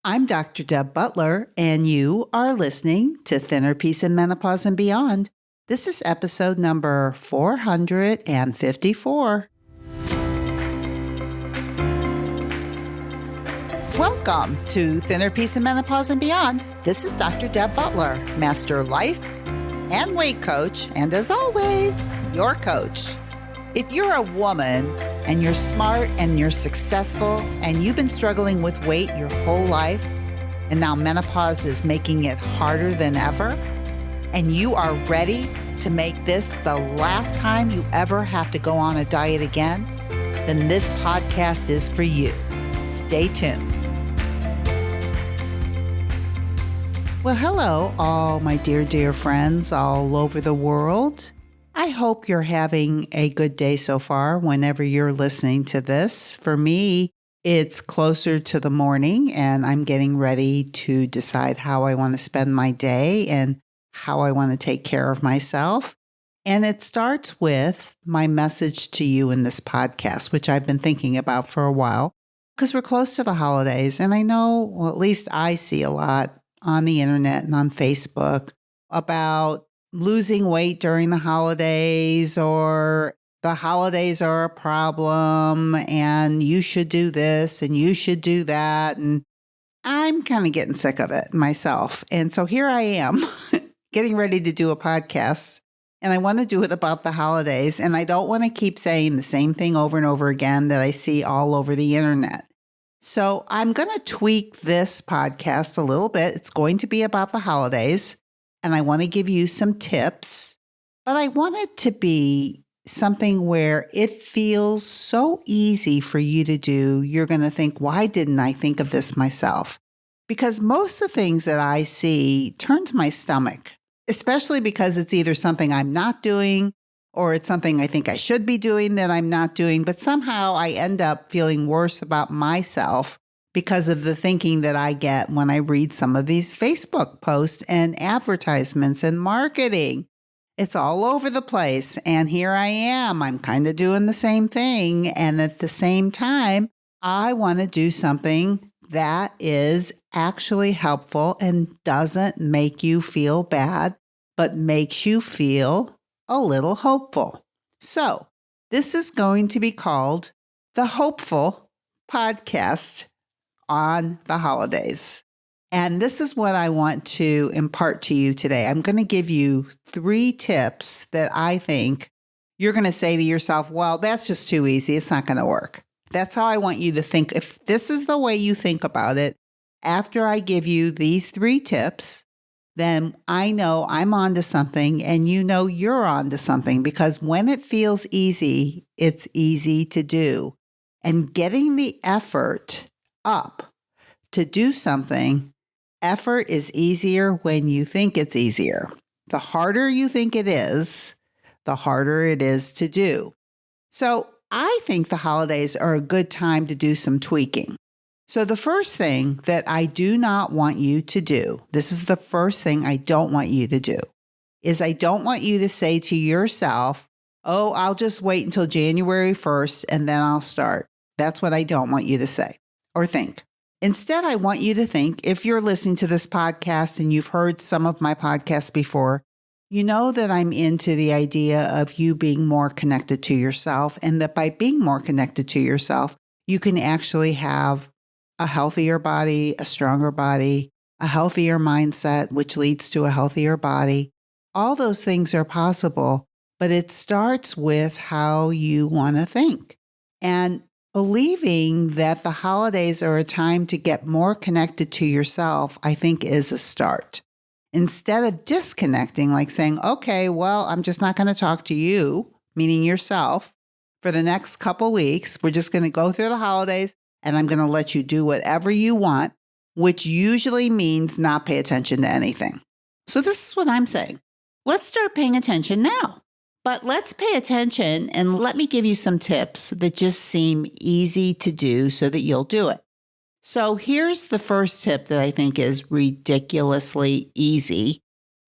I'm Dr. Deb Butler, and you are listening to Thinner Peace in Menopause and Beyond. This is episode number 454. Welcome to Thinner Peace in Menopause and Beyond. This is Dr. Deb Butler, Master Life and Weight Coach, and as always, your coach. If you're a woman and you're smart and you're successful and you've been struggling with weight your whole life and now menopause is making it harder than ever, and you are ready to make this the last time you ever have to go on a diet again, then this podcast is for you. Stay tuned. Well, hello, all my dear friends all over the world. I hope you're having a good day so far whenever you're listening to this. For me, it's closer to the morning and I'm getting ready to decide how I want to spend my day and how I want to take care of myself. And it starts with my message to you in this podcast, which I've been thinking about for a while because we're close to the holidays. And I know, well, at least I see a lot on the internet and on Facebook about losing weight during the holidays, or the holidays are a problem and you should do this and you should do that. And I'm kind of getting sick of it myself. And so here I am getting ready to do a podcast, and I want to do it about the holidays. And I don't want to keep saying the same thing over and over again that I see all over the internet. So I'm going to tweak this podcast a little bit. It's going to be about the holidays. And I want to give you some tips, but I want it to be something where it feels so easy for you to do. You're going to think, why didn't I think of this myself? Because most of the things that I see turn to my stomach, especially because it's either something I'm not doing or it's something I think I should be doing that I'm not doing. But somehow I end up feeling worse about myself because of the thinking that I get when I read some of these Facebook posts and advertisements and marketing. It's all over the place. And here I am. I'm kind of doing the same thing. And at the same time, I want to do something that is actually helpful and doesn't make you feel bad, but makes you feel a little hopeful. So this is going to be called the Hopeful Podcast on the holidays. And this is what I want to impart to you today. I'm going to give you 3 tips that I think you're going to say to yourself, well, that's just too easy. It's not going to work. That's how I want you to think. If this is the way you think about it, after I give you these 3 tips, then I know I'm onto something and you know you're onto something, because when it feels easy, it's easy to do. And getting the effort up to do something, effort is easier when you think it's easier. The harder you think it is, the harder it is to do. So I think the holidays are a good time to do some tweaking. So the first thing that I do not want you to do, this is the first thing I don't want you to do, is I don't want you to say to yourself, oh, I'll just wait until January 1st and then I'll start. That's what I don't want you to say or think. Instead, I want you to think, if you're listening to this podcast and you've heard some of my podcasts before, you know that I'm into the idea of you being more connected to yourself, and that by being more connected to yourself, you can actually have a healthier body, a stronger body, a healthier mindset, which leads to a healthier body. All those things are possible, but it starts with how you want to think. And believing that the holidays are a time to get more connected to yourself, I think, is a start. Instead of disconnecting, like saying, okay, well, I'm just not going to talk to you, meaning yourself, for the next couple weeks. We're just going to go through the holidays and I'm going to let you do whatever you want, which usually means not pay attention to anything. So this is what I'm saying. Let's start paying attention now. But let's pay attention and let me give you some tips that just seem easy to do so that you'll do it. So here's the first tip that I think is ridiculously easy.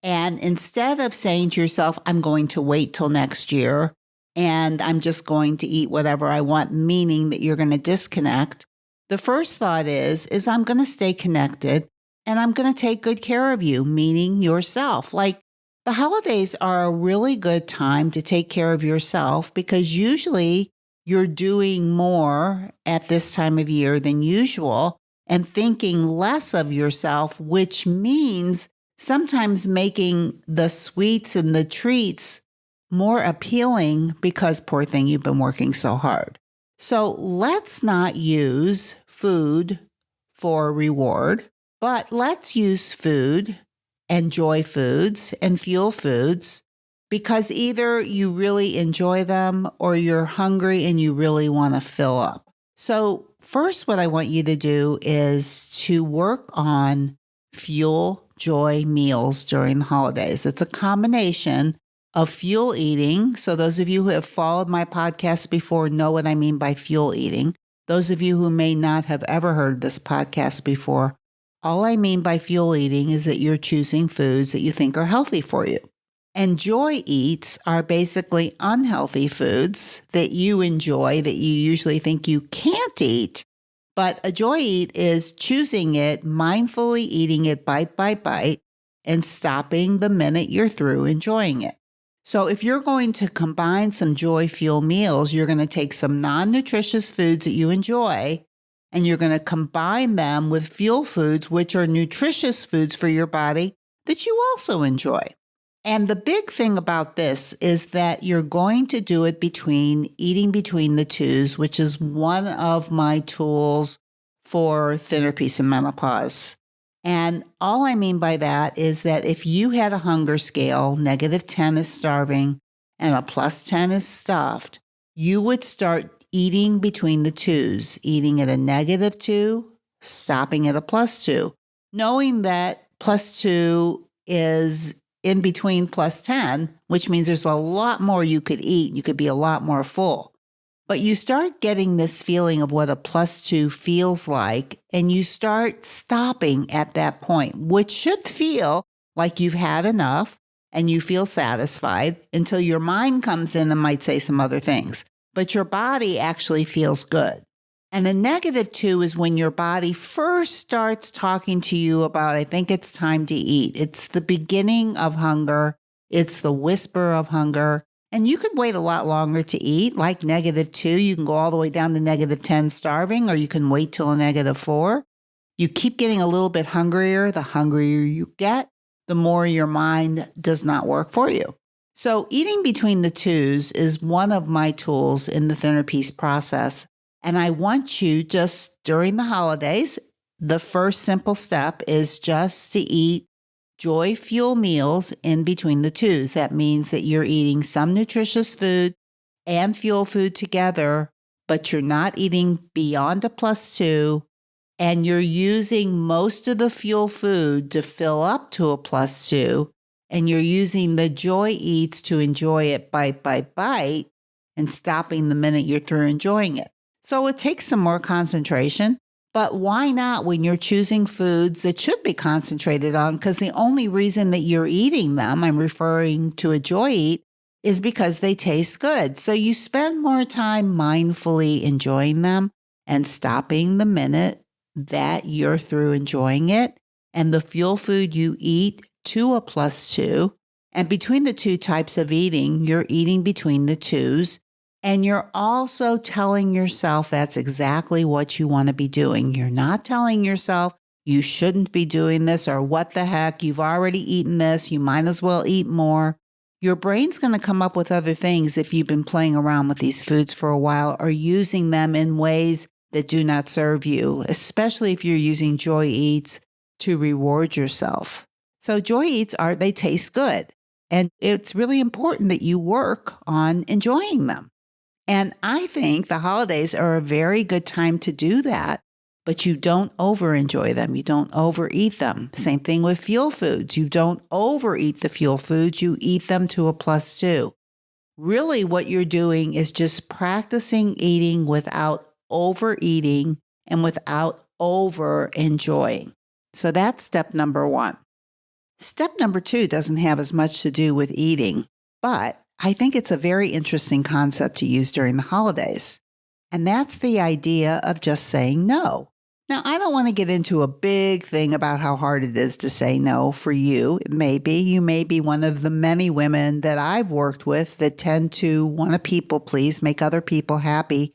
And instead of saying to yourself, I'm going to wait till next year and I'm just going to eat whatever I want, meaning that you're going to disconnect, The first thought is I'm going to stay connected and I'm going to take good care of you, meaning yourself. Like the holidays are a really good time to take care of yourself because usually you're doing more at this time of year than usual and thinking less of yourself, which means sometimes making the sweets and the treats more appealing because poor thing, you've been working so hard. So let's not use food for reward, but let's use food and joy foods and fuel foods because either you really enjoy them or you're hungry and you really want to fill up. So first, what I want you to do is to work on fuel joy meals during the holidays. It's a combination of fuel eating. So those of you who have followed my podcast before know what I mean by fuel eating. Those of you who may not have ever heard this podcast before, all I mean by fuel eating is that you're choosing foods that you think are healthy for you. And joy eats are basically unhealthy foods that you enjoy that you usually think you can't eat. But a joy eat is choosing it, mindfully eating it bite by bite, and stopping the minute you're through enjoying it. So if you're going to combine some joy fuel meals, you're going to take some non-nutritious foods that you enjoy, and you're going to combine them with fuel foods, which are nutritious foods for your body that you also enjoy. And the big thing about this is that you're going to do it eating between the twos, which is one of my tools for thinner peace and menopause. And all I mean by that is that if you had a hunger scale, -10 is starving and a +10 is stuffed, you would start eating between the twos, eating at a -2, stopping at a +2, knowing that +2 is in between +10, which means there's a lot more you could eat. You could be a lot more full. But you start getting this feeling of what a +2 feels like, and you start stopping at that point, which should feel like you've had enough and you feel satisfied until your mind comes in and might say some other things. But your body actually feels good. And the -2 is when your body first starts talking to you about, I think it's time to eat. It's the beginning of hunger. It's the whisper of hunger. And you could wait a lot longer to eat, like -2. You can go all the way down to -10 starving, or you can wait till a -4. You keep getting a little bit hungrier. The hungrier you get, the more your mind does not work for you. So eating between the twos is one of my tools in the thinner peace process. And I want you just during the holidays, the first simple step is just to eat joy fuel meals in between the twos. That means that you're eating some nutritious food and fuel food together, but you're not eating beyond a +2, and you're using most of the fuel food to fill up to a +2, and you're using the joy eats to enjoy it bite by bite and stopping the minute you're through enjoying it. So it takes some more concentration, but why not when you're choosing foods that should be concentrated on? Because the only reason that you're eating them, I'm referring to a joy eat, is because they taste good. So you spend more time mindfully enjoying them and stopping the minute that you're through enjoying it. And the fuel food you eat to a +2. And between the two types of eating, you're eating between the twos. And you're also telling yourself that's exactly what you want to be doing. You're not telling yourself you shouldn't be doing this or what the heck, you've already eaten this, you might as well eat more. Your brain's going to come up with other things if you've been playing around with these foods for a while or using them in ways that do not serve you, especially if you're using joy eats to reward yourself. So joy eats they taste good. And it's really important that you work on enjoying them. And I think the holidays are a very good time to do that, but you don't over-enjoy them. You don't overeat them. Same thing with fuel foods. You don't overeat the fuel foods. You eat them to a +2. Really, what you're doing is just practicing eating without overeating and without over-enjoying. So that's step number 1. Step number 2 doesn't have as much to do with eating, but I think it's a very interesting concept to use during the holidays. And that's the idea of just saying no. Now, I don't want to get into a big thing about how hard it is to say no for you. It may be. You may be one of the many women that I've worked with that tend to want to people please, make other people happy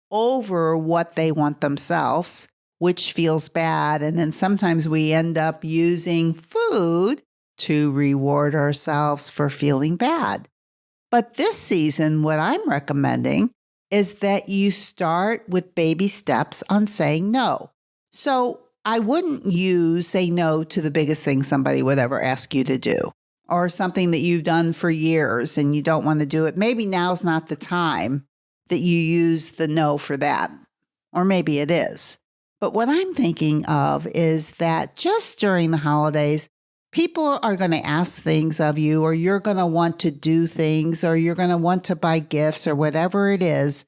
over what they want themselves, which feels bad. And then sometimes we end up using food to reward ourselves for feeling bad. But this season, what I'm recommending is that you start with baby steps on saying no. So I wouldn't say no to the biggest thing somebody would ever ask you to do, or something that you've done for years and you don't want to do it. Maybe now's not the time that you use the no for that, or maybe it is. But what I'm thinking of is that just during the holidays, people are going to ask things of you, or you're going to want to do things, or you're going to want to buy gifts, or whatever it is.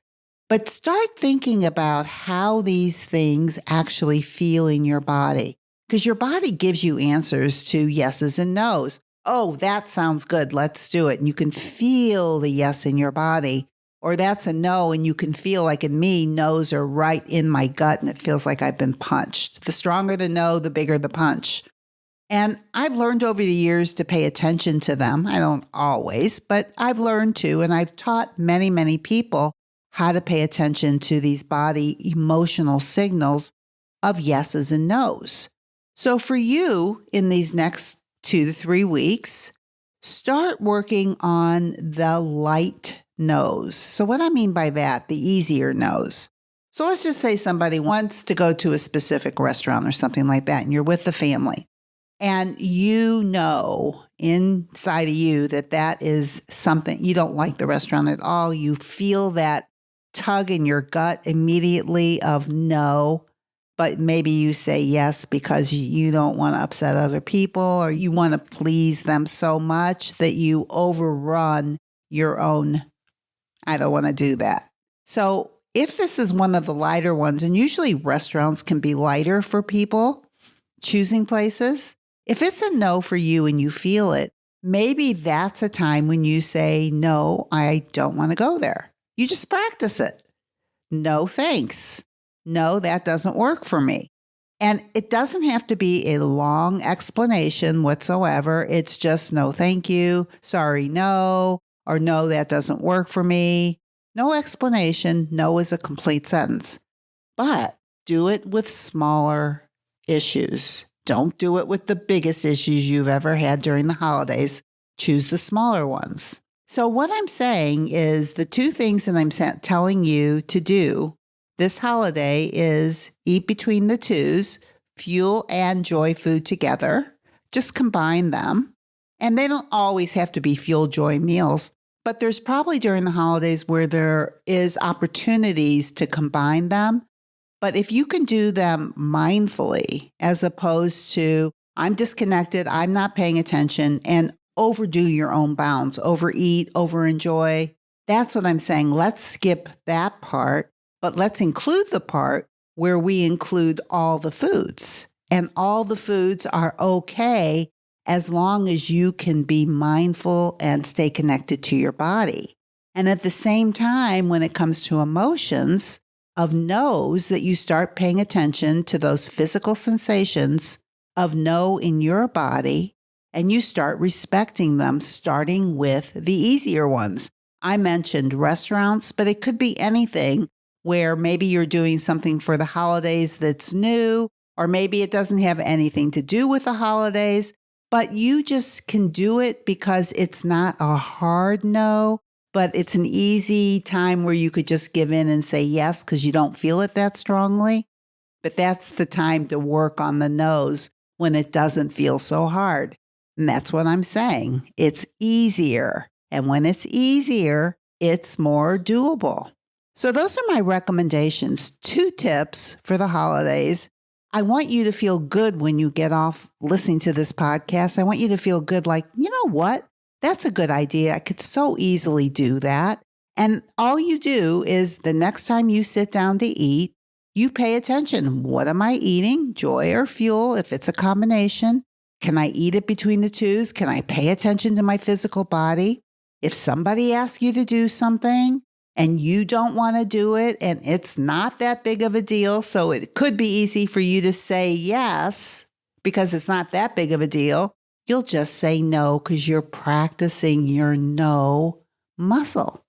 But start thinking about how these things actually feel in your body, because your body gives you answers to yeses and nos. Oh, that sounds good. Let's do it. And you can feel the yes in your body. Or that's a no, and you can feel, like in me, no's are right in my gut, and it feels like I've been punched. The stronger the no, the bigger the punch. And I've learned over the years to pay attention to them. I don't always, but I've learned to, and I've taught many, many people how to pay attention to these body emotional signals of yeses and nos. So for you, in these next 2 to 3 weeks, start working on the light no's. So what I mean by that, the easier no's. So let's just say somebody wants to go to a specific restaurant or something like that, and you're with the family. And you know inside of you that that is something, you don't like the restaurant at all. You feel that tug in your gut immediately of no, but maybe you say yes because you don't want to upset other people, or you want to please them so much that you overrun your own, I don't want to do that. So if this is one of the lighter ones, and usually restaurants can be lighter for people choosing places, if it's a no for you and you feel it, maybe that's a time when you say, no, I don't want to go there. You just practice it. No, thanks. No, that doesn't work for me. And it doesn't have to be a long explanation whatsoever. It's just no, thank you. Sorry, no. Or no, that doesn't work for me. No explanation. No is a complete sentence. But do it with smaller issues. Don't do it with the biggest issues you've ever had during the holidays. Choose the smaller ones. So what I'm saying is the two things that I'm telling you to do this holiday is eat between the twos, fuel and joy food together. Just combine them. And they don't always have to be fuel joy meals, but there's probably during the holidays where there is opportunities to combine them. But if you can do them mindfully, as opposed to, I'm disconnected, I'm not paying attention, and overdo your own bounds, overeat, overenjoy, that's what I'm saying. Let's skip that part, but let's include the part where we include all the foods. And all the foods are okay as long as you can be mindful and stay connected to your body. And at the same time, when it comes to emotions, of no's, that you start paying attention to those physical sensations of no in your body, and you start respecting them, starting with the easier ones. I mentioned restaurants, but it could be anything where maybe you're doing something for the holidays that's new, or maybe it doesn't have anything to do with the holidays, but you just can do it because it's not a hard no. But it's an easy time where you could just give in and say yes because you don't feel it that strongly. But that's the time to work on the no's when it doesn't feel so hard. And that's what I'm saying. It's easier. And when it's easier, it's more doable. So those are my recommendations. 2 tips for the holidays. I want you to feel good when you get off listening to this podcast. I want you to feel good like, you know what? That's a good idea. I could so easily do that. And all you do is the next time you sit down to eat, you pay attention. What am I eating? Joy or fuel, if it's a combination? Can I eat it between the twos? Can I pay attention to my physical body? If somebody asks you to do something and you don't want to do it and it's not that big of a deal, so it could be easy for you to say yes because it's not that big of a deal, you'll just say no because you're practicing your no muscle.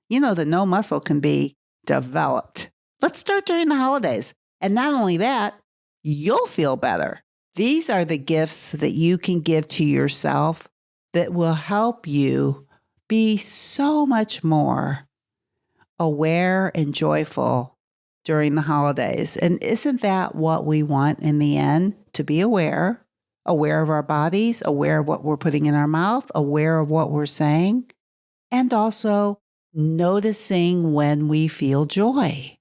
You know, the no muscle can be developed. Let's start during the holidays. And not only that, you'll feel better. These are the gifts that you can give to yourself that will help you be so much more aware and joyful during the holidays. And isn't that what we want in the end? To be aware of our bodies, aware of what we're putting in our mouth, aware of what we're saying, and also noticing when we feel joy.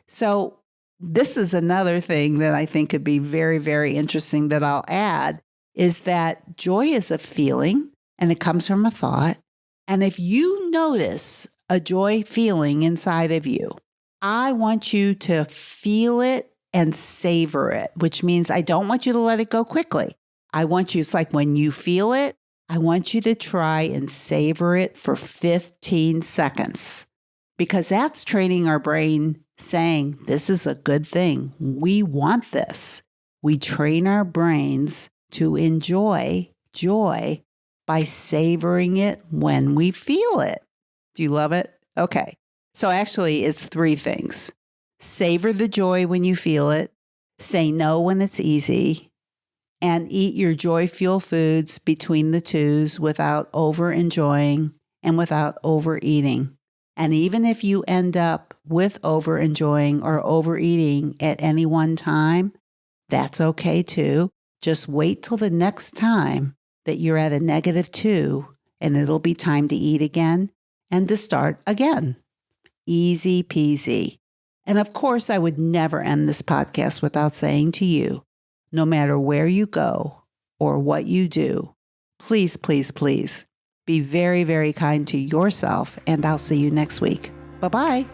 So this is another thing that I think could be very, very interesting that I'll add is that joy is a feeling and it comes from a thought. And if you notice a joy feeling inside of you, I want you to feel it and savor it, which means I don't want you to let it go quickly. I want you, it's like when you feel it, I want you to try and savor it for 15 seconds because that's training our brain saying, this is a good thing. We want this. We train our brains to enjoy joy by savoring it when we feel it. Do you love it? Okay. So actually, it's 3 things. Savor the joy when you feel it, say no when it's easy, and eat your joy-fuel foods between the twos without over-enjoying and without overeating. And even if you end up with over-enjoying or overeating at any one time, that's okay too. Just wait till the next time that you're at a -2 and it'll be time to eat again and to start again. Easy peasy. And of course, I would never end this podcast without saying to you, no matter where you go or what you do, please, please, please be very, very kind to yourself, and I'll see you next week. Bye-bye.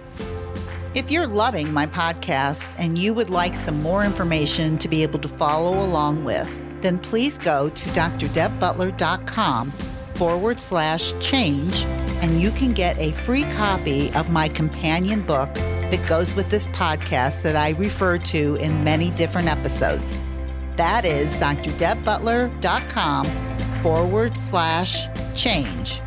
If you're loving my podcast and you would like some more information to be able to follow along with, then please go to drdebbutler.com/change, and you can get a free copy of my companion book that goes with this podcast that I refer to in many different episodes. That is drdebbutler.com/change, CHANGE.